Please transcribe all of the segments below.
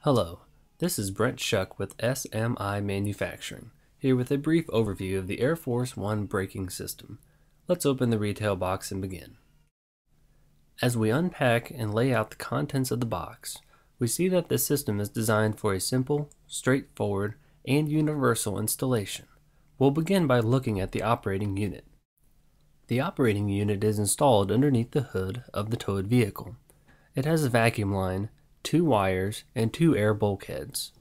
Hello, this is Brent Shuck with SMI Manufacturing, here with a brief overview of the Air Force One braking system. Let's open the retail box and begin. As we unpack and lay out the contents of the box, we see that this system is designed for a simple, straightforward, and universal installation. We'll begin by looking at the operating unit. The operating unit is installed underneath the hood of the towed vehicle. It has a vacuum line, 2 wires, and 2 air bulkheads.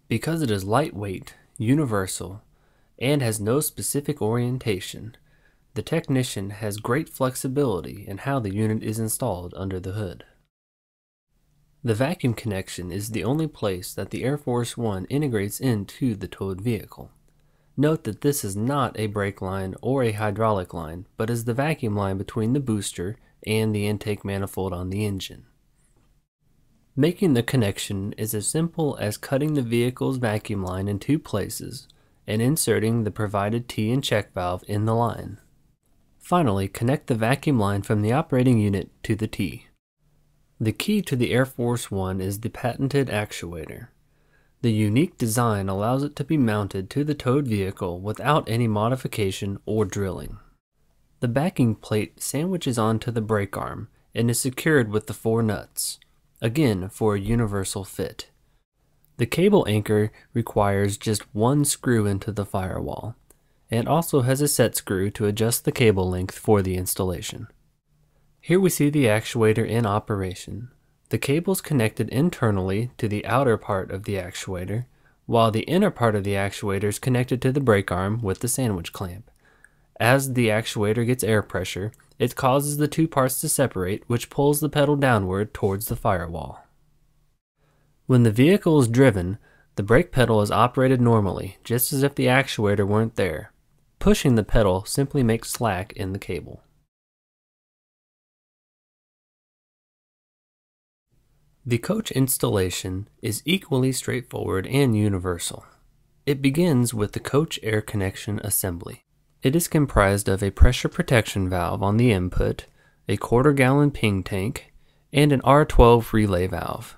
Because it is lightweight, universal, and has no specific orientation, the technician has great flexibility in how the unit is installed under the hood. The vacuum connection is the only place that the Air Force One integrates into the towed vehicle. Note that this is not a brake line or a hydraulic line, but is the vacuum line between the booster and the intake manifold on the engine. Making the connection is as simple as cutting the vehicle's vacuum line in 2 places and inserting the provided T and check valve in the line. Finally, connect the vacuum line from the operating unit to the T. The key to the Air Force One is the patented actuator. The unique design allows it to be mounted to the towed vehicle without any modification or drilling. The backing plate sandwiches onto the brake arm and is secured with the 4 nuts. Again, for a universal fit. The cable anchor requires just 1 screw into the firewall, and also has a set screw to adjust the cable length for the installation. Here we see the actuator in operation. The cable is connected internally to the outer part of the actuator, while the inner part of the actuator is connected to the brake arm with the sandwich clamp. As the actuator gets air pressure, it causes the 2 parts to separate, which pulls the pedal downward towards the firewall. When the vehicle is driven, the brake pedal is operated normally, just as if the actuator weren't there. Pushing the pedal simply makes slack in the cable. The coach installation is equally straightforward and universal. It begins with the coach air connection assembly. It is comprised of a pressure protection valve on the input, a 1/4 gallon ping tank, and an R12 relay valve.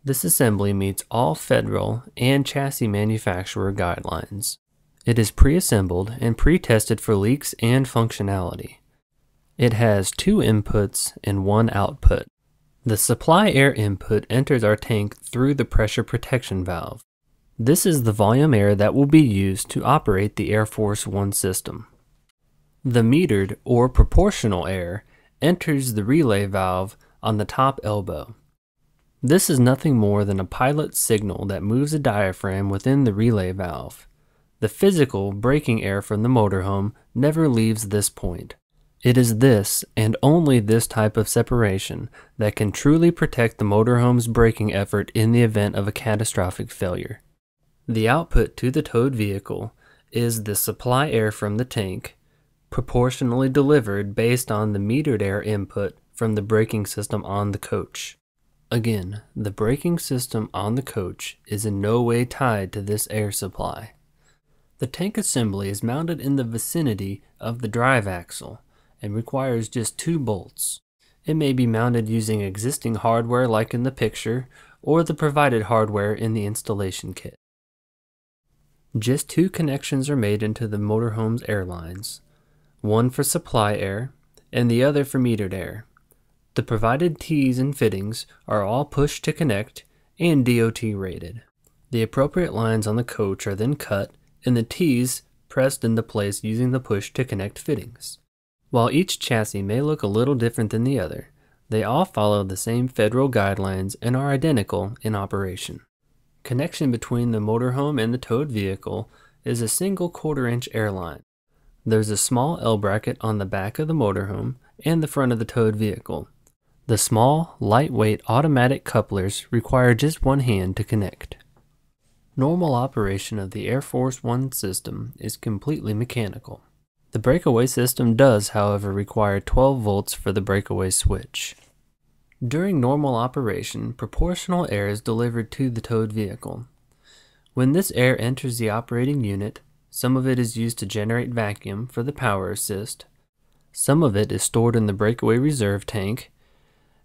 This assembly meets all federal and chassis manufacturer guidelines. It is pre-assembled and pre-tested for leaks and functionality. It has 2 inputs and 1 output. The supply air input enters our tank through the pressure protection valve. This is the volume air that will be used to operate the Air Force One system. The metered or proportional air enters the relay valve on the top elbow. This is nothing more than a pilot signal that moves a diaphragm within the relay valve. The physical braking air from the motorhome never leaves this point. It is this, and only this type of separation, that can truly protect the motorhome's braking effort in the event of a catastrophic failure. The output to the towed vehicle is the supply air from the tank, proportionally delivered based on the metered air input from the braking system on the coach. Again, the braking system on the coach is in no way tied to this air supply. The tank assembly is mounted in the vicinity of the drive axle and requires just 2 bolts. It may be mounted using existing hardware like in the picture, or the provided hardware in the installation kit. Just 2 connections are made into the motorhome's air lines, one for supply air and the other for metered air. The provided T's and fittings are all push to connect and DOT rated. The appropriate lines on the coach are then cut and the T's pressed into place using the push to connect fittings. While each chassis may look a little different than the other, they all follow the same federal guidelines and are identical in operation. Connection between the motorhome and the towed vehicle is a single 1/4 inch air line. There's a small L bracket on the back of the motorhome and the front of the towed vehicle. The small, lightweight automatic couplers require just 1 hand to connect. Normal operation of the Air Force One system is completely mechanical. The breakaway system does, however, require 12 volts for the breakaway switch. During normal operation, proportional air is delivered to the towed vehicle. When this air enters the operating unit, some of it is used to generate vacuum for the power assist, some of it is stored in the breakaway reserve tank,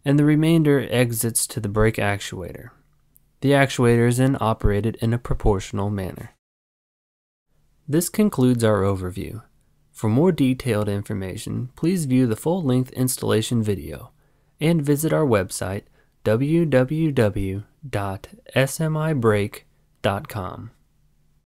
and the remainder exits to the brake actuator. The actuator is then operated in a proportional manner. This concludes our overview. For more detailed information, please view the full-length installation video and visit our website www.smibreak.com.